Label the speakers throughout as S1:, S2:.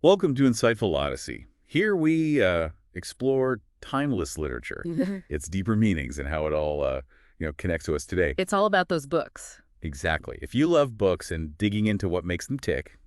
S1: Welcome to Insightful Odyssey. Here we explore timeless literature, its deeper meanings, and how it all connects to us today.
S2: It's all about those books.
S1: Exactly. If you love books and digging into what makes them tick,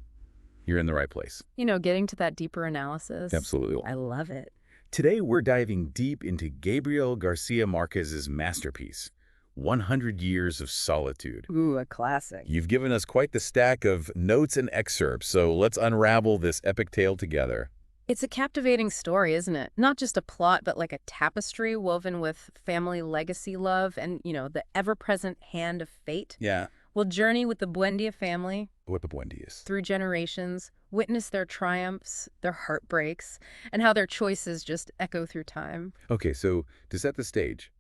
S1: you're in the right place.
S2: Getting to that deeper analysis.
S1: Absolutely.
S2: I love it.
S1: Today we're diving deep into Gabriel Garcia Marquez's masterpiece, 100 Years of Solitude.
S2: Ooh, a classic.
S1: You've given us quite the stack of notes and excerpts, so let's unravel this epic tale together.
S2: It's a captivating story, isn't it? Not just a plot, but like a tapestry woven with family legacy love and, the ever-present hand of fate.
S1: Yeah.
S2: We'll journey with the Buendia family
S1: What the Buendias.
S2: through generations, witness their triumphs, their heartbreaks, and how their choices just echo through time.
S1: Okay, so to set the stage,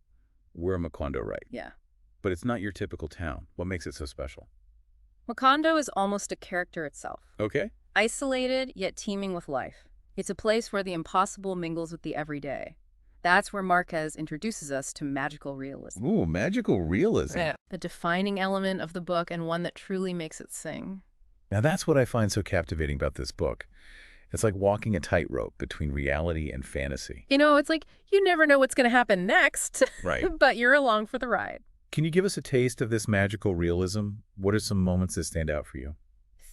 S1: we're in Macondo, right?
S2: Yeah.
S1: But it's not your typical town. What makes it so special?
S2: Macondo is almost a character itself.
S1: Okay.
S2: Isolated, yet teeming with life. It's a place where the impossible mingles with the everyday. That's where Marquez introduces us to magical realism.
S1: Ooh, magical realism.
S2: Yeah. The defining element of the book and one that truly makes it sing.
S1: Now that's what I find so captivating about this book. It's like walking a tightrope between reality and fantasy.
S2: It's like you never know what's going to happen next,
S1: Right.
S2: but you're along for the ride.
S1: Can you give us a taste of this magical realism? What are some moments that stand out for you?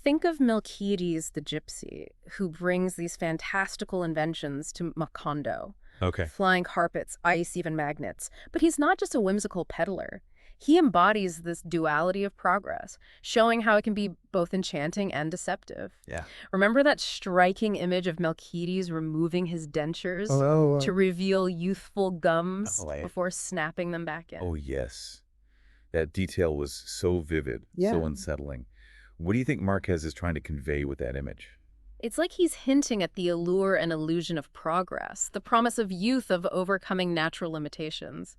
S2: Think of Milkiades the gypsy, who brings these fantastical inventions to Macondo.
S1: Okay.
S2: Flying carpets, ice, even magnets. But he's not just a whimsical peddler. He embodies this duality of progress, showing how it can be both enchanting and deceptive.
S1: Yeah.
S2: Remember that striking image of Milkiades removing his dentures to reveal youthful gums before snapping them back in?
S1: Oh, yes. That detail was so vivid, so unsettling. What do you think Marquez is trying to convey with that image?
S2: It's like he's hinting at the allure and illusion of progress, the promise of youth, of overcoming natural limitations.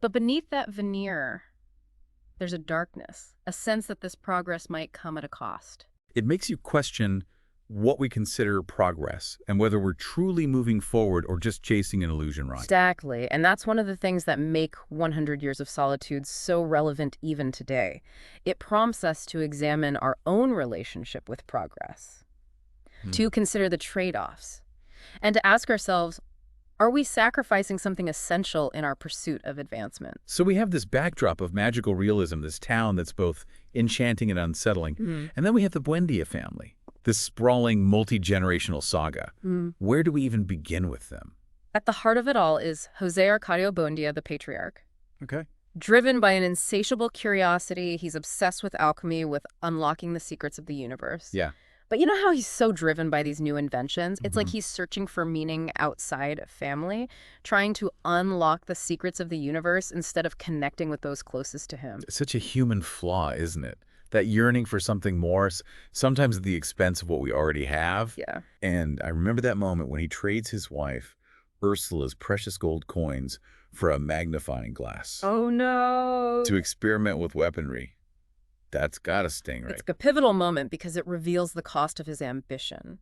S2: But beneath that veneer, there's a darkness, a sense that this progress might come at a cost.
S1: It makes you question what we consider progress and whether we're truly moving forward or just chasing an illusion ride.
S2: Exactly. And that's one of the things that make 100 Years of Solitude so relevant even today. It prompts us to examine our own relationship with progress, to consider the trade-offs, and to ask ourselves, are we sacrificing something essential in our pursuit of advancement?
S1: So we have this backdrop of magical realism, this town that's both enchanting and unsettling. And then we have the Buendia family, this sprawling multi-generational saga. Where do we even begin with them?
S2: At the heart of it all is Jose Arcadio Buendia, the patriarch.
S1: Okay.
S2: Driven by an insatiable curiosity, he's obsessed with alchemy, with unlocking the secrets of the universe.
S1: Yeah.
S2: But you know how he's so driven by these new inventions? It's like he's searching for meaning outside of family, trying to unlock the secrets of the universe instead of connecting with those closest to him.
S1: It's such a human flaw, isn't it? That yearning for something more, sometimes at the expense of what we already have.
S2: Yeah.
S1: And I remember that moment when he trades his wife, Ursula's precious gold coins, for a magnifying glass
S2: Oh, no.
S1: to experiment with weaponry. That's gotta sting, right?
S2: It's a pivotal moment because it reveals the cost of his ambition.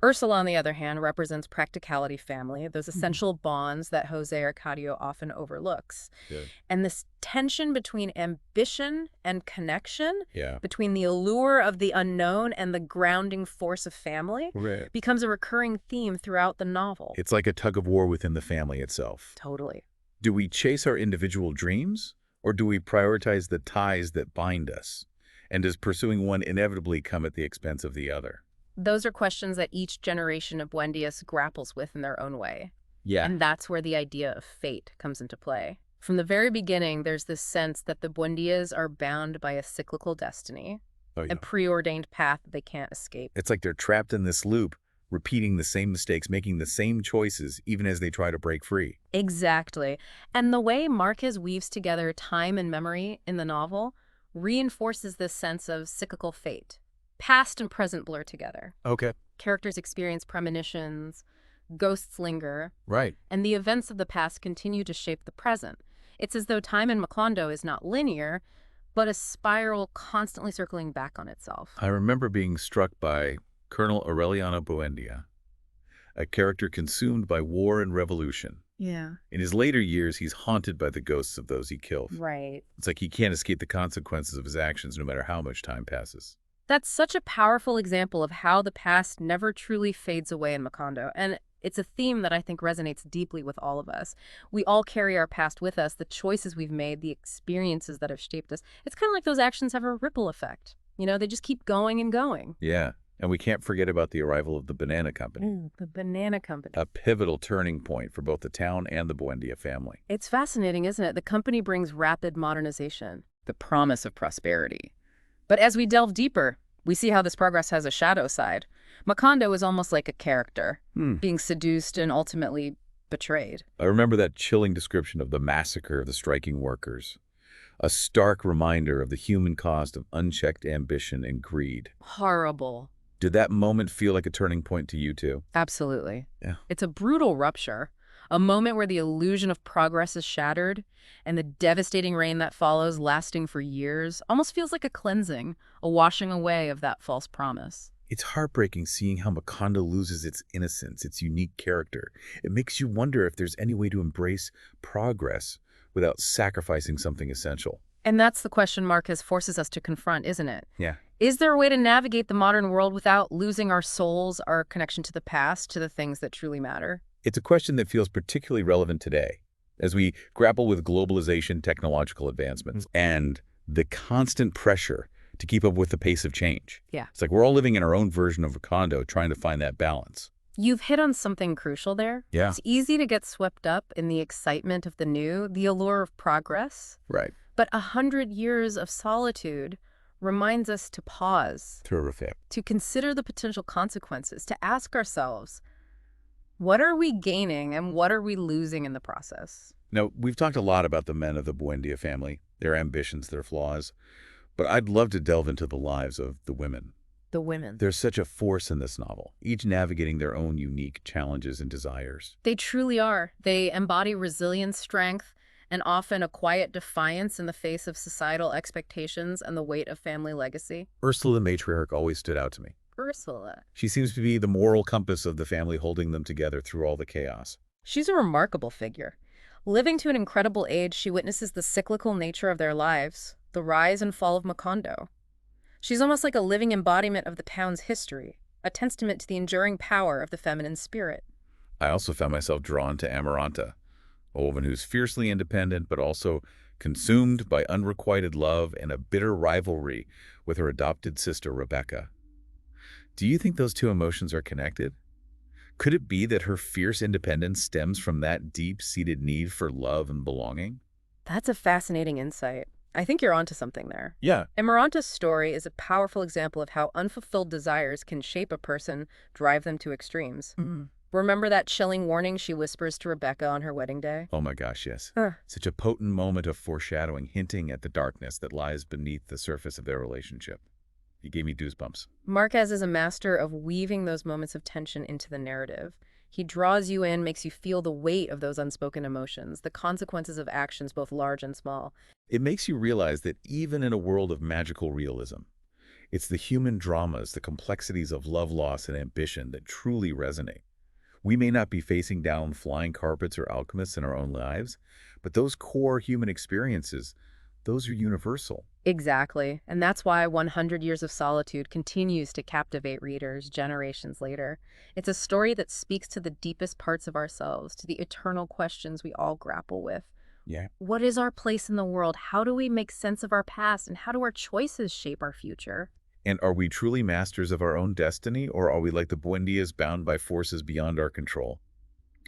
S2: Ursula, on the other hand, represents practicality family, those essential bonds that Jose Arcadio often overlooks.
S1: Good.
S2: And this tension between ambition and connection,
S1: Yeah.
S2: between the allure of the unknown and the grounding force of family,
S1: Right.
S2: becomes a recurring theme throughout the novel.
S1: It's like a tug of war within the family itself.
S2: Totally.
S1: Do we chase our individual dreams, or do we prioritize the ties that bind us? And does pursuing one inevitably come at the expense of the other?
S2: Those are questions that each generation of Buendias grapples with in their own way.
S1: Yeah.
S2: And that's where the idea of fate comes into play. From the very beginning, there's this sense that the Buendias are bound by a cyclical destiny,
S1: Oh, yeah.
S2: a preordained path that they can't escape.
S1: It's like they're trapped in this loop, repeating the same mistakes, making the same choices, even as they try to break free.
S2: Exactly. And the way Marquez weaves together time and memory in the novel reinforces this sense of cyclical fate. Past and present blur together.
S1: Okay.
S2: Characters experience premonitions, ghosts linger,
S1: Right.
S2: and the events of the past continue to shape the present. It's as though time in Macondo is not linear, but a spiral constantly circling back on itself.
S1: I remember being struck by Colonel Aureliano Buendia, a character consumed by war and revolution.
S2: Yeah.
S1: In his later years, he's haunted by the ghosts of those he killed.
S2: Right.
S1: It's like he can't escape the consequences of his actions no matter how much time passes.
S2: That's such a powerful example of how the past never truly fades away in Macondo, and it's a theme that I think resonates deeply with all of us. We all carry our past with us, the choices we've made, the experiences that have shaped us. It's kind of like those actions have a ripple effect. They just keep going and going.
S1: Yeah, and we can't forget about the arrival of the Banana Company,
S2: The Banana Company.
S1: a pivotal turning point for both the town and the Buendia family.
S2: It's fascinating, isn't it? The company brings rapid modernization, the promise of prosperity. But as we delve deeper, we see how this progress has a shadow side. Macondo is almost like a character, being seduced and ultimately betrayed.
S1: I remember that chilling description of the massacre of the striking workers, a stark reminder of the human cost of unchecked ambition and greed.
S2: Horrible.
S1: Did that moment feel like a turning point to you too?
S2: Absolutely.
S1: Yeah.
S2: It's a brutal rupture, a moment where the illusion of progress is shattered, and the devastating rain that follows, lasting for years, almost feels like a cleansing, a washing away of that false promise.
S1: It's heartbreaking seeing how Macondo loses its innocence, its unique character. It makes you wonder if there's any way to embrace progress without sacrificing something essential.
S2: And that's the question Marquez forces us to confront, isn't it?
S1: Yeah.
S2: Is there a way to navigate the modern world without losing our souls, our connection to the past, to the things that truly matter?
S1: It's a question that feels particularly relevant today as we grapple with globalization, technological advancements, and the constant pressure to keep up with the pace of change.
S2: Yeah.
S1: It's like we're all living in our own version of Macondo, trying to find that balance.
S2: You've hit on something crucial there.
S1: Yeah.
S2: It's easy to get swept up in the excitement of the new, the allure of progress.
S1: Right.
S2: But 100 years of solitude reminds us to pause,
S1: Terrific.
S2: to consider the potential consequences, to ask ourselves, what are we gaining and what are we losing in the process?
S1: Now, we've talked a lot about the men of the Buendia family, their ambitions, their flaws, but I'd love to delve into the lives of the women.
S2: The women.
S1: There's such a force in this novel, each navigating their own unique challenges and desires.
S2: They truly are. They embody resilience, strength, and often a quiet defiance in the face of societal expectations and the weight of family legacy.
S1: Ursula, the matriarch, always stood out to me.
S2: Ursula.
S1: She seems to be the moral compass of the family, holding them together through all the chaos.
S2: She's a remarkable figure. Living to an incredible age, she witnesses the cyclical nature of their lives, the rise and fall of Macondo. She's almost like a living embodiment of the town's history, a testament to the enduring power of the feminine spirit.
S1: I also found myself drawn to Amaranta, a woman who's fiercely independent but also consumed by unrequited love and a bitter rivalry with her adopted sister, Rebecca. Do you think those two emotions are connected? Could it be that her fierce independence stems from that deep-seated need for love and belonging?
S2: That's a fascinating insight. I think you're onto something there.
S1: Yeah.
S2: Amaranta's story is a powerful example of how unfulfilled desires can shape a person, drive them to extremes. Remember that chilling warning she whispers to Rebecca on her wedding day?
S1: Oh my gosh, yes.
S2: Huh.
S1: Such a potent moment of foreshadowing, hinting at the darkness that lies beneath the surface of their relationship. It gave me goosebumps.
S2: Marquez is a master of weaving those moments of tension into the narrative. He draws you in, makes you feel the weight of those unspoken emotions, the consequences of actions both large and small.
S1: It makes you realize that even in a world of magical realism, it's the human dramas, the complexities of love, loss, and ambition that truly resonate. We may not be facing down flying carpets or alchemists in our own lives, but those core human experiences, those are universal.
S2: Exactly. And that's why 100 Years of Solitude continues to captivate readers generations later. It's a story that speaks to the deepest parts of ourselves, to the eternal questions we all grapple with.
S1: Yeah.
S2: What is our place in the world? How do we make sense of our past? And how do our choices shape our future?
S1: And are we truly masters of our own destiny, or are we like the Buendias, bound by forces beyond our control?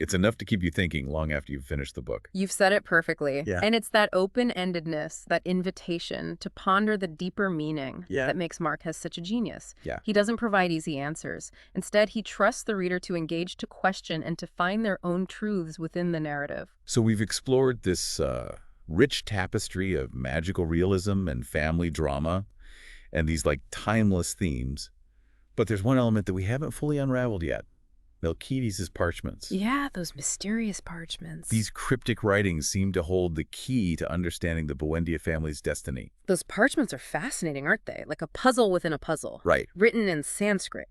S1: It's enough to keep you thinking long after you've finished the book.
S2: You've said it perfectly.
S1: Yeah.
S2: And it's that open-endedness, that invitation to ponder the deeper meaning that makes Marquez such a genius.
S1: Yeah.
S2: He doesn't provide easy answers. Instead, he trusts the reader to engage, to question, and to find their own truths within the narrative.
S1: So we've explored this rich tapestry of magical realism and family drama and these like timeless themes. But there's one element that we haven't fully unraveled yet. Melquiades' parchments.
S2: Yeah, those mysterious parchments.
S1: These cryptic writings seem to hold the key to understanding the Buendia family's destiny.
S2: Those parchments are fascinating, aren't they? Like a puzzle within a puzzle.
S1: Right.
S2: Written in Sanskrit.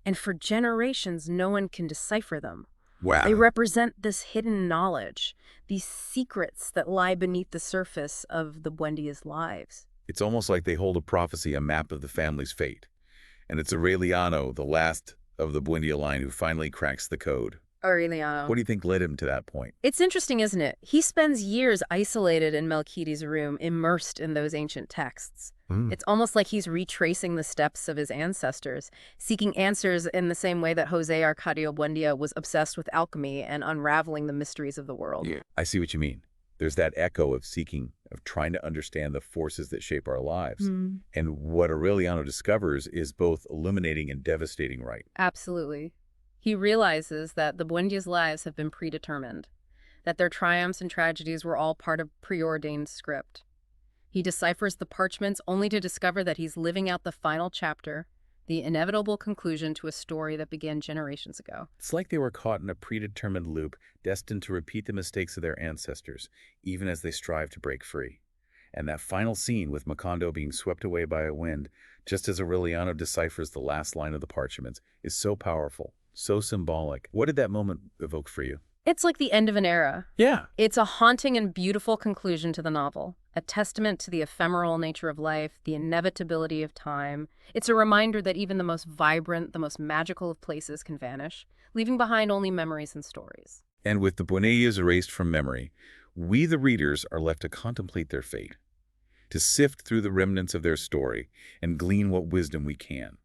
S2: And for generations, no one can decipher them.
S1: Wow.
S2: They represent this hidden knowledge, these secrets that lie beneath the surface of the Buendia's lives.
S1: It's almost like they hold a prophecy, a map of the family's fate. And it's Aureliano, the last of the Buendia line, who finally cracks the code.
S2: Aureliano.
S1: What do you think led him to that point?
S2: It's interesting, isn't it? He spends years isolated in Melquiades' room, immersed in those ancient texts. It's almost like he's retracing the steps of his ancestors, seeking answers in the same way that José Arcadio Buendia was obsessed with alchemy and unraveling the mysteries of the world.
S1: Yeah. I see what you mean. There's that echo of seeking, of trying to understand the forces that shape our lives. And what Aureliano discovers is both illuminating and devastating, right?
S2: Absolutely. He realizes that the Buendias' lives have been predetermined, that their triumphs and tragedies were all part of preordained script. He deciphers the parchments only to discover that he's living out the final chapter, the inevitable conclusion to a story that began generations ago.
S1: It's like they were caught in a predetermined loop, destined to repeat the mistakes of their ancestors, even as they strive to break free. And that final scene with Macondo being swept away by a wind, just as Aureliano deciphers the last line of the parchments, is so powerful, so symbolic. What did that moment evoke for you?
S2: It's like the end of an era.
S1: Yeah.
S2: It's a haunting and beautiful conclusion to the novel, a testament to the ephemeral nature of life, the inevitability of time. It's a reminder that even the most vibrant, the most magical of places can vanish, leaving behind only memories and stories.
S1: And with the Buendias erased from memory, we the readers are left to contemplate their fate, to sift through the remnants of their story and glean what wisdom we can.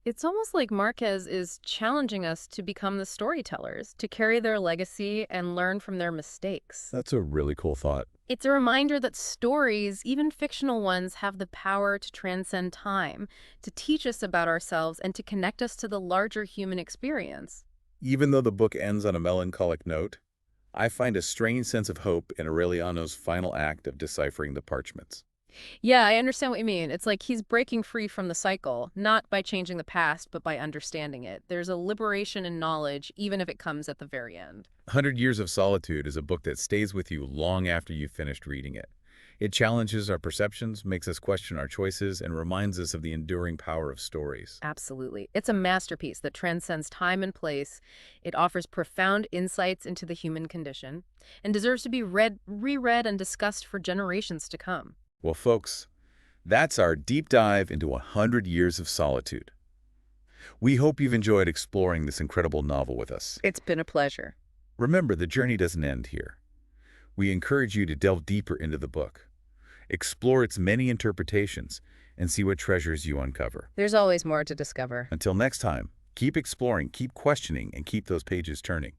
S2: It's almost like Marquez is challenging us to become the storytellers, to carry their legacy and learn from their mistakes.
S1: That's a really cool thought.
S2: It's a reminder that stories, even fictional ones, have the power to transcend time, to teach us about ourselves and to connect us to the larger human experience.
S1: Even though the book ends on a melancholic note, I find a strange sense of hope in Aureliano's final act of deciphering the parchments.
S2: Yeah, I understand what you mean. It's like he's breaking free from the cycle, not by changing the past, but by understanding it. There's a liberation in knowledge, even if it comes at the very end.
S1: 100 Years of Solitude is a book that stays with you long after you've finished reading it. It challenges our perceptions, makes us question our choices, and reminds us of the enduring power of stories.
S2: Absolutely. It's a masterpiece that transcends time and place. It offers profound insights into the human condition and deserves to be read, reread, and discussed for generations to come.
S1: Well, folks, that's our deep dive into 100 Years of Solitude. We hope you've enjoyed exploring this incredible novel with us.
S2: It's been a pleasure.
S1: Remember, the journey doesn't end here. We encourage you to delve deeper into the book, explore its many interpretations, and see what treasures you uncover.
S2: There's always more to discover.
S1: Until next time, keep exploring, keep questioning, and keep those pages turning.